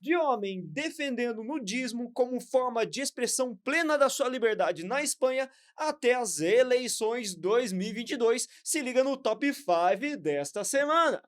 De homem defendendo nudismo como forma de expressão plena da sua liberdade na Espanha até as eleições 2022. Se liga no top 5 desta semana.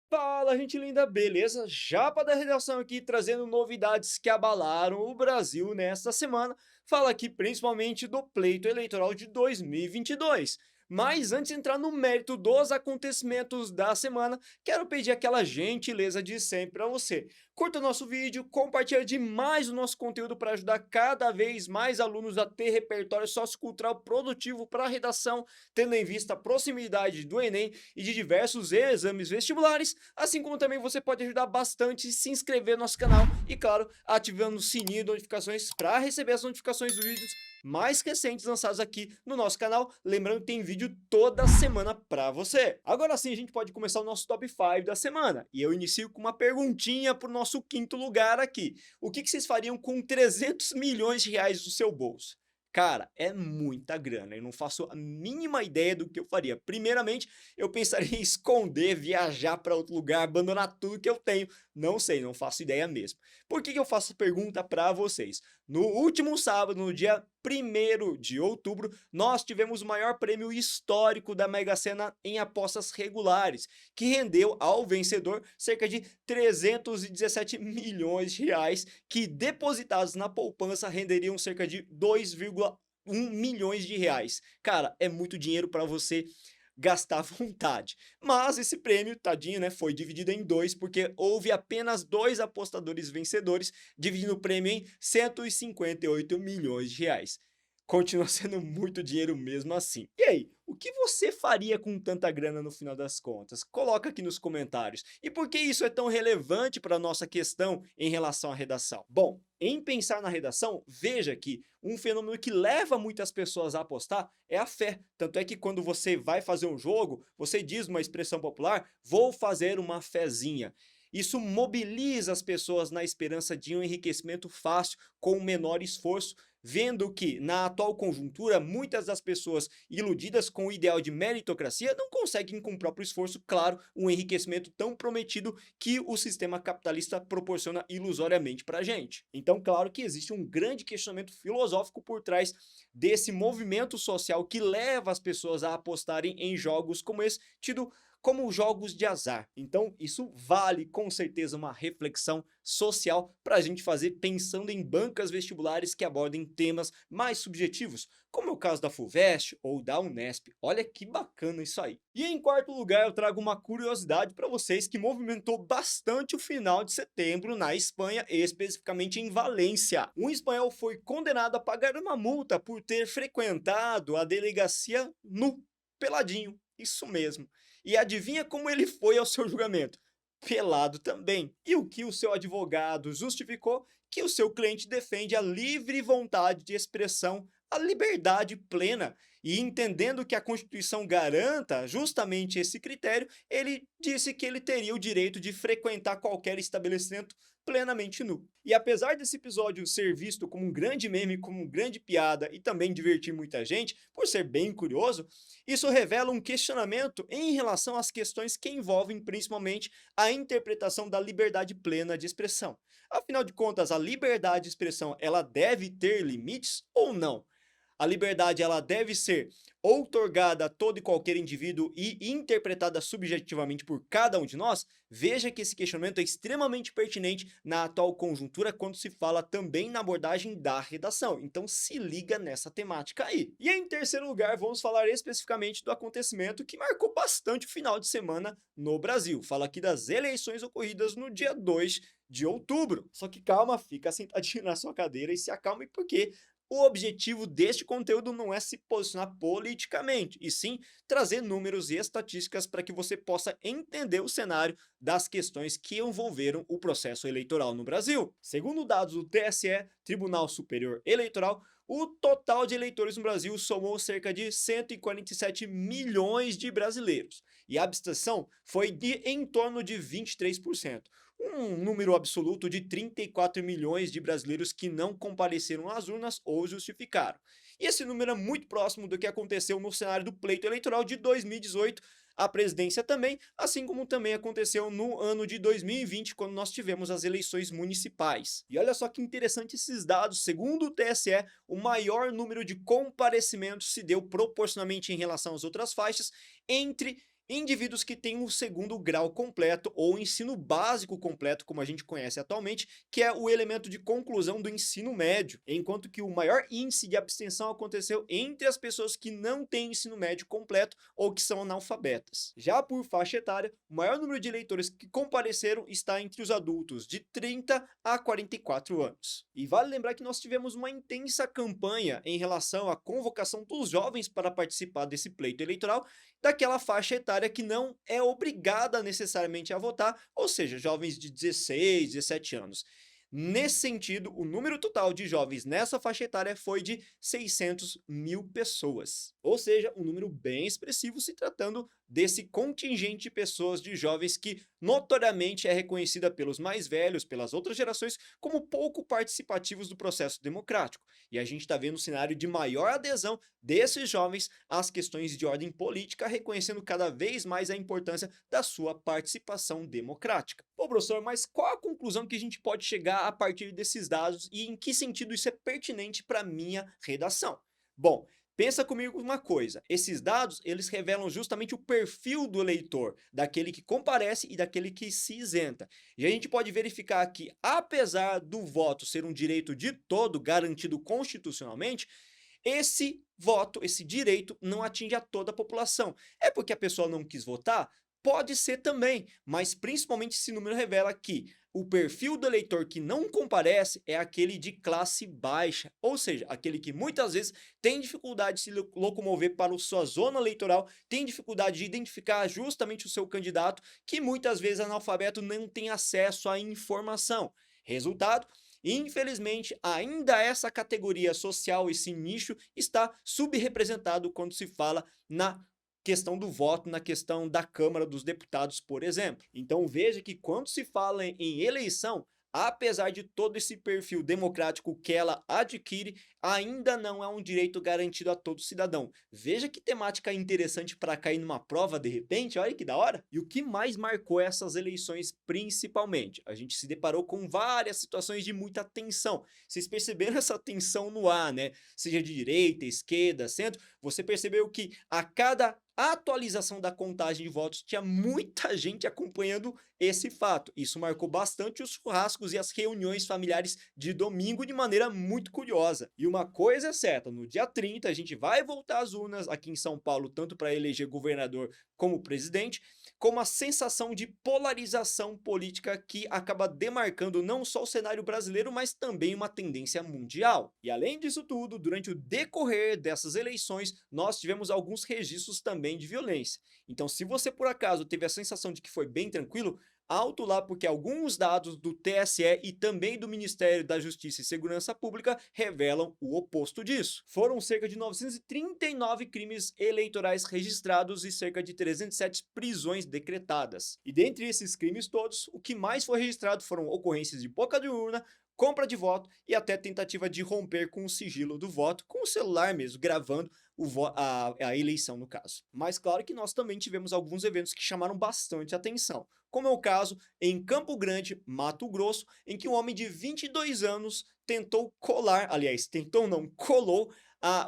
Fala, gente linda, beleza? Japa da redação aqui trazendo novidades que abalaram o Brasil nesta semana. Fala aqui principalmente do pleito eleitoral de 2022. Mas antes de entrar no mérito dos acontecimentos da semana, quero pedir aquela gentileza de sempre para você. Curta o nosso vídeo, compartilhe demais o nosso conteúdo para ajudar cada vez mais alunos a ter repertório sociocultural produtivo para a redação, tendo em vista a proximidade do Enem e de diversos exames vestibulares, assim como também você pode ajudar bastante se inscrever no nosso canal e, claro, ativando o sininho de notificações para receber as notificações dos vídeos mais recentes lançados aqui no nosso canal. Lembrando que tem vídeo toda semana para você. Agora sim, a gente pode começar o nosso top 5 da semana. E eu inicio com uma perguntinha para o nosso quinto lugar aqui. O que vocês fariam com 300 milhões de reais do seu bolso? Cara, é muita grana, eu não faço a mínima ideia do que eu faria. Primeiramente, eu pensaria em esconder, viajar para outro lugar, abandonar tudo que eu tenho. Não sei, não faço ideia mesmo. Por que eu faço pergunta para vocês? No último sábado, no dia 1º de outubro, nós tivemos o maior prêmio histórico da Mega Sena em apostas regulares, que rendeu ao vencedor cerca de 317 milhões de reais, que depositados na poupança renderiam cerca de 2,1 milhões de reais. Cara, é muito dinheiro para você gastar à vontade. Mas esse prêmio, tadinho, né, foi dividido em dois, porque houve apenas dois apostadores vencedores, dividindo o prêmio em 158 milhões de reais. Continua sendo muito dinheiro mesmo assim. E aí, o que você faria com tanta grana no final das contas? Coloca aqui nos comentários. E por que isso é tão relevante para a nossa questão em relação à redação? Bom, em pensar na redação, veja que um fenômeno que leva muitas pessoas a apostar é a fé. Tanto é que quando você vai fazer um jogo, você diz uma expressão popular: vou fazer uma fezinha. Isso mobiliza as pessoas na esperança de um enriquecimento fácil com menor esforço, vendo que, na atual conjuntura, muitas das pessoas iludidas com o ideal de meritocracia não conseguem, com o próprio esforço, claro, um enriquecimento tão prometido que o sistema capitalista proporciona ilusoriamente para a gente. Então, claro que existe um grande questionamento filosófico por trás desse movimento social que leva as pessoas a apostarem em jogos como esse, tido como jogos de azar. Então, isso vale com certeza uma reflexão social para a gente fazer pensando em bancas vestibulares que abordem temas mais subjetivos, como é o caso da FUVEST ou da Unesp. Olha que bacana isso aí. E em quarto lugar, eu trago uma curiosidade para vocês que movimentou bastante o final de setembro na Espanha, especificamente em Valência. Um espanhol foi condenado a pagar uma multa por ter frequentado a delegacia nu, peladinho. Isso mesmo. E adivinha como ele foi ao seu julgamento? Pelado também. E o que o seu advogado justificou? Que o seu cliente defende a livre vontade de expressão, a liberdade plena. E entendendo que a Constituição garanta justamente esse critério, ele disse que ele teria o direito de frequentar qualquer estabelecimento plenamente nu. E apesar desse episódio ser visto como um grande meme, como uma grande piada e também divertir muita gente, por ser bem curioso, isso revela um questionamento em relação às questões que envolvem principalmente a interpretação da liberdade plena de expressão. Afinal de contas, a liberdade de expressão, ela deve ter limites ou não? A liberdade, ela deve ser outorgada a todo e qualquer indivíduo e interpretada subjetivamente por cada um de nós? Veja que esse questionamento é extremamente pertinente na atual conjuntura quando se fala também na abordagem da redação. Então se liga nessa temática aí. E em terceiro lugar, vamos falar especificamente do acontecimento que marcou bastante o final de semana no Brasil. Fala aqui das eleições ocorridas no dia 2 de outubro. Só que calma, fica sentadinho na sua cadeira e se acalme, porque o objetivo deste conteúdo não é se posicionar politicamente, e sim trazer números e estatísticas para que você possa entender o cenário das questões que envolveram o processo eleitoral no Brasil. Segundo dados do TSE, Tribunal Superior Eleitoral, o total de eleitores no Brasil somou cerca de 147 milhões de brasileiros, e a abstenção foi de em torno de 23%. Um número absoluto de 34 milhões de brasileiros que não compareceram às urnas ou justificaram. E esse número é muito próximo do que aconteceu no cenário do pleito eleitoral de 2018, a presidência também, assim como também aconteceu no ano de 2020, quando nós tivemos as eleições municipais. E olha só que interessante esses dados, segundo o TSE, o maior número de comparecimentos se deu proporcionalmente em relação às outras faixas entre indivíduos que têm o segundo grau completo ou ensino básico completo, como a gente conhece atualmente, que é o elemento de conclusão do ensino médio, enquanto que o maior índice de abstenção aconteceu entre as pessoas que não têm ensino médio completo ou que são analfabetas. Já por faixa etária, o maior número de eleitores que compareceram está entre os adultos de 30 a 44 anos. E vale lembrar que nós tivemos uma intensa campanha em relação à convocação dos jovens para participar desse pleito eleitoral, daquela faixa etária que não é obrigada necessariamente a votar, ou seja, jovens de 16, 17 anos. Nesse sentido, o número total de jovens nessa faixa etária foi de 600 mil pessoas. Ou seja, um número bem expressivo se tratando desse contingente de pessoas, de jovens que notoriamente é reconhecida pelos mais velhos, pelas outras gerações, como pouco participativos do processo democrático. E a gente está vendo um cenário de maior adesão desses jovens às questões de ordem política, reconhecendo cada vez mais a importância da sua participação democrática. Pô, professor, mas qual a conclusão que a gente pode chegar a partir desses dados e em que sentido isso é pertinente para a minha redação? Bom, pensa comigo uma coisa, esses dados, eles revelam justamente o perfil do eleitor, daquele que comparece e daquele que se isenta. E a gente pode verificar que, apesar do voto ser um direito de todo garantido constitucionalmente, esse voto, esse direito, não atinge a toda a população. É porque a pessoa não quis votar? Pode ser também, mas principalmente esse número revela que o perfil do eleitor que não comparece é aquele de classe baixa, ou seja, aquele que muitas vezes tem dificuldade de se locomover para a sua zona eleitoral, tem dificuldade de identificar justamente o seu candidato, que muitas vezes analfabeto não tem acesso à informação. Resultado, infelizmente, ainda essa categoria social, esse nicho, está subrepresentado quando se fala na questão do voto, na questão da Câmara dos Deputados, por exemplo. Então veja que quando se fala em eleição, apesar de todo esse perfil democrático que ela adquire, ainda não é um direito garantido a todo cidadão. Veja que temática interessante para cair numa prova de repente, olha que da hora. E o que mais marcou essas eleições principalmente? A gente se deparou com várias situações de muita tensão. Vocês perceberam essa tensão no ar, né? Seja de direita, esquerda, centro, você percebeu que a cada atualização da contagem de votos tinha muita gente acompanhando esse fato. Isso marcou bastante os churrascos e as reuniões familiares de domingo de maneira muito curiosa. E uma coisa é certa, no dia 30 a gente vai voltar às urnas aqui em São Paulo, tanto para eleger governador como presidente, com uma sensação de polarização política que acaba demarcando não só o cenário brasileiro, mas também uma tendência mundial. E além disso tudo, durante o decorrer dessas eleições, nós tivemos alguns registros também de violência. Então, se você por acaso teve a sensação de que foi bem tranquilo, alto lá, porque alguns dados do TSE e também do Ministério da Justiça e Segurança Pública revelam o oposto disso. Foram cerca de 939 crimes eleitorais registrados e cerca de 307 prisões decretadas. E dentre esses crimes todos, o que mais foi registrado foram ocorrências de boca de urna, compra de voto e até tentativa de romper com o sigilo do voto, com o celular mesmo, gravando a eleição no caso. Mas claro que nós também tivemos alguns eventos que chamaram bastante atenção, como é o caso em Campo Grande, Mato Grosso, em que um homem de 22 anos tentou colar, aliás, tentou não, colou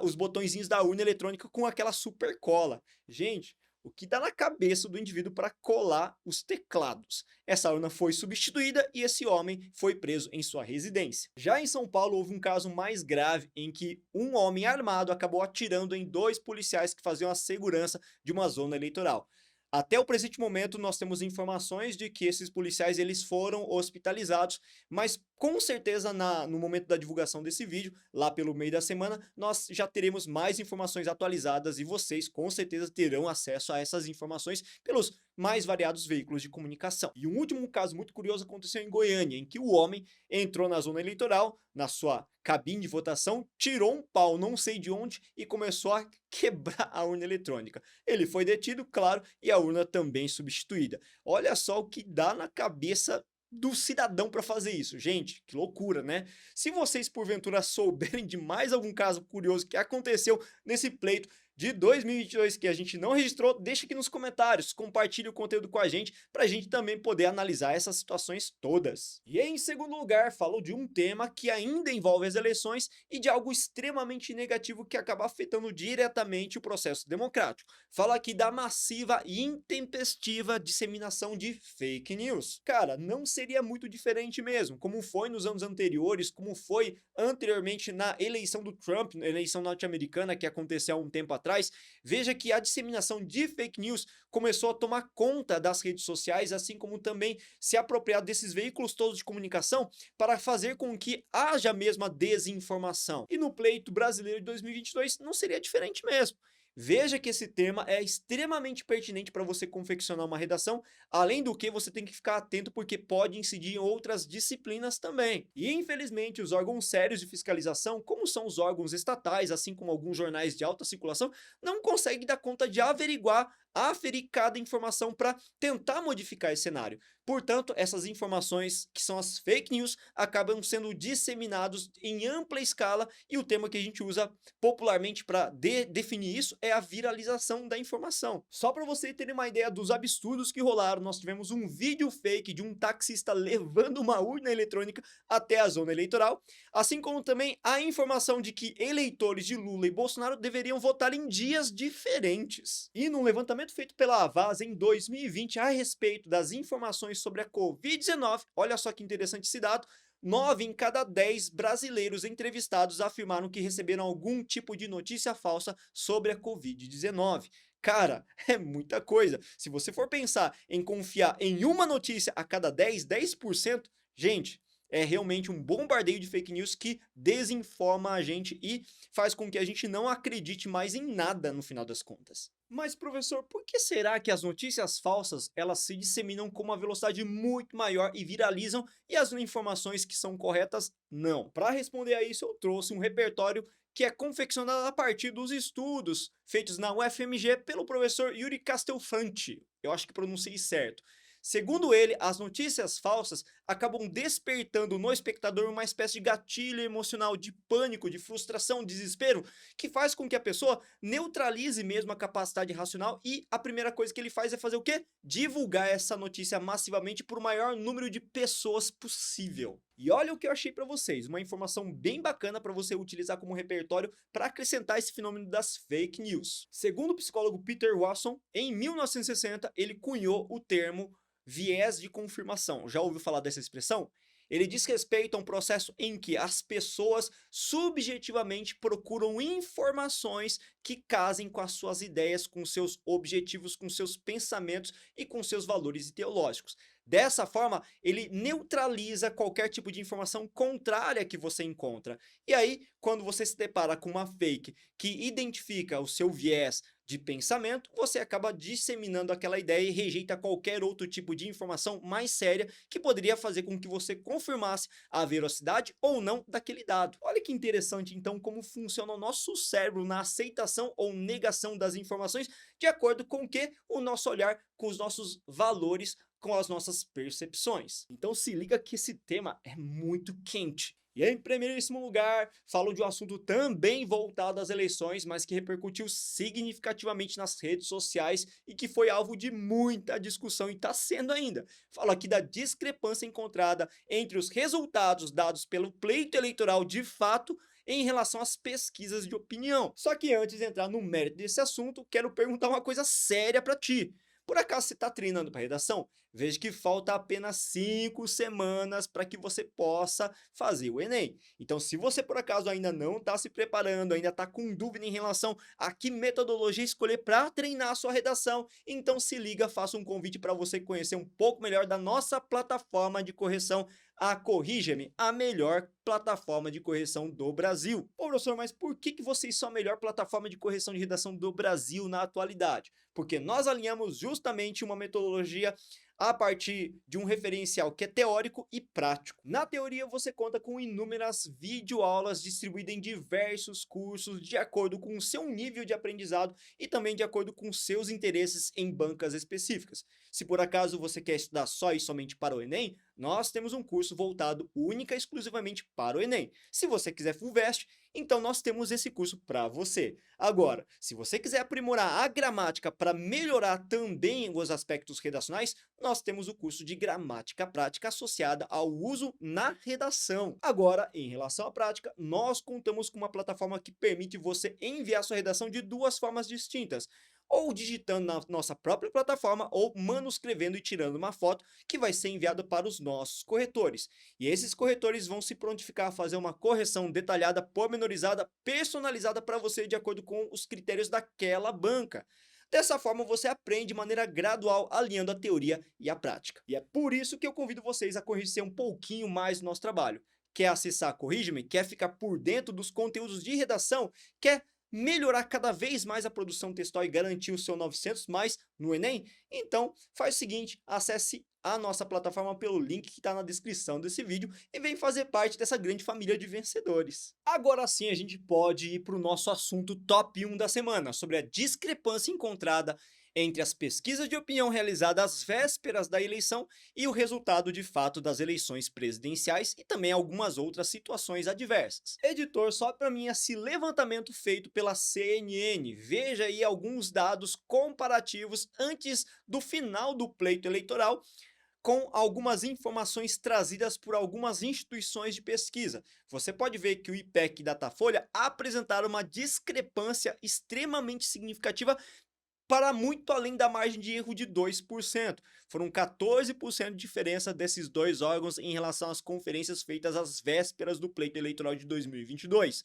os botõezinhos da urna eletrônica com aquela super cola. Gente, o que dá na cabeça do indivíduo para colar os teclados? Essa urna foi substituída e esse homem foi preso em sua residência. Já em São Paulo, houve um caso mais grave em que um homem armado acabou atirando em dois policiais que faziam a segurança de uma zona eleitoral. Até o presente momento, nós temos informações de que esses policiais eles foram hospitalizados, mas com certeza no momento da divulgação desse vídeo, lá pelo meio da semana, nós já teremos mais informações atualizadas e vocês com certeza terão acesso a essas informações pelos mais variados veículos de comunicação. E um último caso muito curioso aconteceu em Goiânia, em que o homem entrou na zona eleitoral, na sua cabine de votação, tirou um pau não sei de onde e começou a quebrar a urna eletrônica. Ele foi detido, claro, e a urna também substituída. Olha só o que dá na cabeça do cidadão para fazer isso. Gente, que loucura, né? Se vocês porventura souberem de mais algum caso curioso que aconteceu nesse pleito de 2022 que a gente não registrou, deixa aqui nos comentários, compartilhe o conteúdo com a gente para a gente também poder analisar essas situações todas. E em segundo lugar, falo de um tema que ainda envolve as eleições e de algo extremamente negativo que acaba afetando diretamente o processo democrático. Falo aqui da massiva e intempestiva disseminação de fake news. Cara, não seria muito diferente mesmo, como foi nos anos anteriores, como foi anteriormente na eleição do Trump, na eleição norte-americana que aconteceu há um tempo atrás. Veja que a disseminação de fake news começou a tomar conta das redes sociais, assim como também se apropriar desses veículos todos de comunicação para fazer com que haja a mesma desinformação. E no pleito brasileiro de 2022 não seria diferente mesmo. Veja que esse tema é extremamente pertinente para você confeccionar uma redação, além do que você tem que ficar atento porque pode incidir em outras disciplinas também. E infelizmente os órgãos sérios de fiscalização, como são os órgãos estatais, assim como alguns jornais de alta circulação, não conseguem dar conta de averiguar, aferir cada informação para tentar modificar esse cenário. Portanto, essas informações, que são as fake news, acabam sendo disseminados em ampla escala e o termo que a gente usa popularmente para definir isso é a viralização da informação. Só para você ter uma ideia dos absurdos que rolaram, nós tivemos um vídeo fake de um taxista levando uma urna eletrônica até a zona eleitoral, assim como também a informação de que eleitores de Lula e Bolsonaro deveriam votar em dias diferentes. E num levantamento feito pela Havas em 2020 a respeito das informações sobre a Covid-19, olha só que interessante esse dado, 9 em cada 10 brasileiros entrevistados afirmaram que receberam algum tipo de notícia falsa sobre a Covid-19. Cara, é muita coisa. Se você for pensar em confiar em uma notícia a cada 10%, gente, é realmente um bombardeio de fake news que desinforma a gente e faz com que a gente não acredite mais em nada no final das contas. Mas, professor, por que será que as notícias falsas elas se disseminam com uma velocidade muito maior e viralizam e as informações que são corretas não? Para responder a isso, eu trouxe um repertório que é confeccionado a partir dos estudos feitos na UFMG pelo professor Yuri Castelfranchi. Eu acho que pronunciei certo. Segundo ele, as notícias falsas acabam despertando no espectador uma espécie de gatilho emocional de pânico, de frustração, desespero, que faz com que a pessoa neutralize mesmo a capacidade racional e a primeira coisa que ele faz é fazer o quê? Divulgar essa notícia massivamente para o maior número de pessoas possível. E olha o que eu achei para vocês, uma informação bem bacana para você utilizar como repertório para acrescentar esse fenômeno das fake news. Segundo o psicólogo Peter Watson, em 1960 ele cunhou o termo viés de confirmação. Já ouviu falar dessa expressão? Ele diz respeito a um processo em que as pessoas subjetivamente procuram informações que casem com as suas ideias, com seus objetivos, com seus pensamentos e com seus valores ideológicos. Dessa forma, ele neutraliza qualquer tipo de informação contrária que você encontra. E aí, quando você se depara com uma fake que identifica o seu viés de pensamento, você acaba disseminando aquela ideia e rejeita qualquer outro tipo de informação mais séria que poderia fazer com que você confirmasse a veracidade ou não daquele dado. Olha que interessante então como funciona o nosso cérebro na aceitação ou negação das informações de acordo com o nosso olhar, com os nossos valores, com as nossas percepções. Então se liga que esse tema é muito quente. E em primeiríssimo lugar, falo de um assunto também voltado às eleições, mas que repercutiu significativamente nas redes sociais e que foi alvo de muita discussão e está sendo ainda. Falo aqui da discrepância encontrada entre os resultados dados pelo pleito eleitoral de fato em relação às pesquisas de opinião. Só que antes de entrar no mérito desse assunto, quero perguntar uma coisa séria para ti. Por acaso você está treinando para redação? Veja que falta apenas 5 semanas para que você possa fazer o Enem. Então, se você por acaso ainda não está se preparando, ainda está com dúvida em relação a que metodologia escolher para treinar a sua redação, então se liga, faço um convite para você conhecer um pouco melhor da nossa plataforma de correção, a Corrija-me, a melhor plataforma de correção do Brasil. Ô, professor, mas por que vocês são a melhor plataforma de correção de redação do Brasil na atualidade? Porque nós alinhamos justamente uma metodologia a partir de um referencial que é teórico e prático. Na teoria, você conta com inúmeras videoaulas distribuídas em diversos cursos de acordo com o seu nível de aprendizado e também de acordo com seus interesses em bancas específicas. Se por acaso você quer estudar só e somente para o Enem, nós temos um curso voltado única e exclusivamente para o Enem. Se você quiser FUVEST, então nós temos esse curso para você. Agora, se você quiser aprimorar a gramática para melhorar também os aspectos redacionais, nós temos o curso de gramática prática associada ao uso na redação. Agora, em relação à prática, nós contamos com uma plataforma que permite você enviar sua redação de duas formas distintas, ou digitando na nossa própria plataforma ou manuscrevendo e tirando uma foto que vai ser enviada para os nossos corretores. E esses corretores vão se prontificar a fazer uma correção detalhada, pormenorizada, personalizada para você de acordo com os critérios daquela banca. Dessa forma, você aprende de maneira gradual, alinhando a teoria e a prática. E é por isso que eu convido vocês a conhecer um pouquinho mais do nosso trabalho. Quer acessar Corrige-me? Quer ficar por dentro dos conteúdos de redação? Quer melhorar cada vez mais a produção textual e garantir o seu 900 mais no Enem? Então, faz o seguinte, acesse a nossa plataforma pelo link que está na descrição desse vídeo e vem fazer parte dessa grande família de vencedores. Agora sim, a gente pode ir para o nosso assunto top 1 da semana, sobre a discrepância encontrada entre as pesquisas de opinião realizadas às vésperas da eleição e o resultado de fato das eleições presidenciais e também algumas outras situações adversas. Editor, sobe para mim esse levantamento feito pela CNN. Veja aí alguns dados comparativos antes do final do pleito eleitoral, com algumas informações trazidas por algumas instituições de pesquisa. Você pode ver que o IPEC e Datafolha apresentaram uma discrepância extremamente significativa para muito além da margem de erro de 2%. Foram 14% de diferença desses dois órgãos em relação às conferências feitas às vésperas do pleito eleitoral de 2022.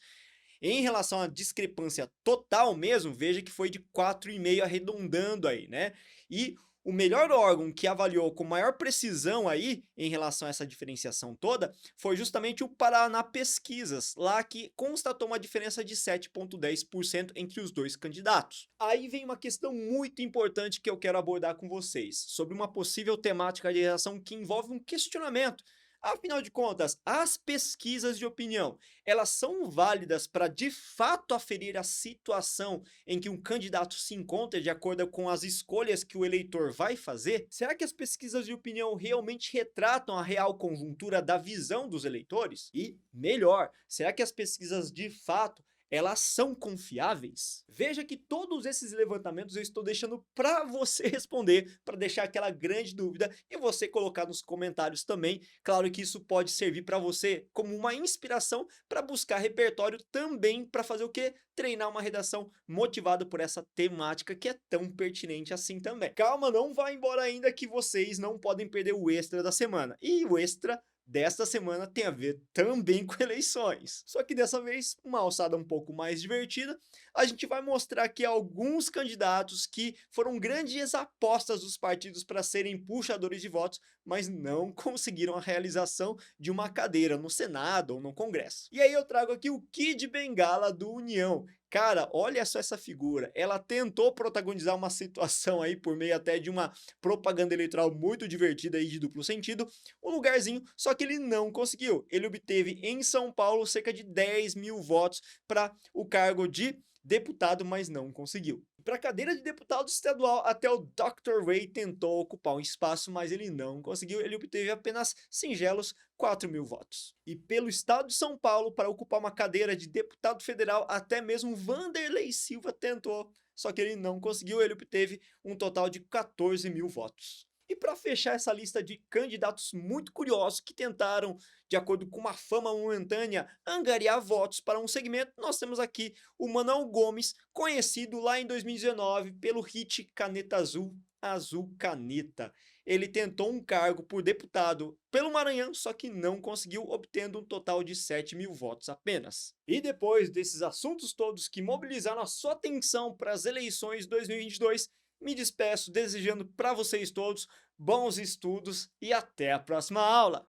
Em relação à discrepância total mesmo, veja que foi de 4,5 arredondando aí, né? E o melhor órgão que avaliou com maior precisão aí, em relação a essa diferenciação toda, foi justamente o Paraná Pesquisas, lá que constatou uma diferença de 7,10% entre os dois candidatos. Aí vem uma questão muito importante que eu quero abordar com vocês, sobre uma possível temática de redação que envolve um questionamento. Afinal de contas, as pesquisas de opinião, elas são válidas para de fato aferir a situação em que um candidato se encontra de acordo com as escolhas que o eleitor vai fazer? Será que as pesquisas de opinião realmente retratam a real conjuntura da visão dos eleitores? E, melhor, será que as pesquisas de fato elas são confiáveis? Veja que todos esses levantamentos eu estou deixando para você responder, para deixar aquela grande dúvida e você colocar nos comentários também. Claro que isso pode servir para você como uma inspiração para buscar repertório também para fazer o quê? Treinar uma redação motivada por essa temática que é tão pertinente assim também. Calma, não vá embora ainda que vocês não podem perder o extra da semana. E o extra desta semana tem a ver também com eleições. Só que dessa vez, uma alçada um pouco mais divertida, a gente vai mostrar aqui alguns candidatos que foram grandes apostas dos partidos para serem puxadores de votos, mas não conseguiram a realização de uma cadeira no Senado ou no Congresso. E aí eu trago aqui o Kid Bengala do União. Cara, olha só essa figura, ela tentou protagonizar uma situação aí por meio até de uma propaganda eleitoral muito divertida aí de duplo sentido, um lugarzinho, só que ele não conseguiu. Ele obteve em São Paulo cerca de 10 mil votos para o cargo de deputado, mas não conseguiu. Para a cadeira de deputado estadual, até o Dr. Ray tentou ocupar um espaço, mas ele não conseguiu. Ele obteve apenas singelos 4 mil votos. E pelo estado de São Paulo, para ocupar uma cadeira de deputado federal, até mesmo Vanderlei Silva tentou, só que ele não conseguiu. Ele obteve um total de 14 mil votos. E para fechar essa lista de candidatos muito curiosos que tentaram, de acordo com uma fama momentânea, angariar votos para um segmento, nós temos aqui o Manuel Gomes, conhecido lá em 2019 pelo hit Caneta Azul, Azul Caneta. Ele tentou um cargo por deputado pelo Maranhão, só que não conseguiu, obtendo um total de 7 mil votos apenas. E depois desses assuntos todos que mobilizaram a sua atenção para as eleições 2022, me despeço desejando para vocês todos bons estudos e até a próxima aula!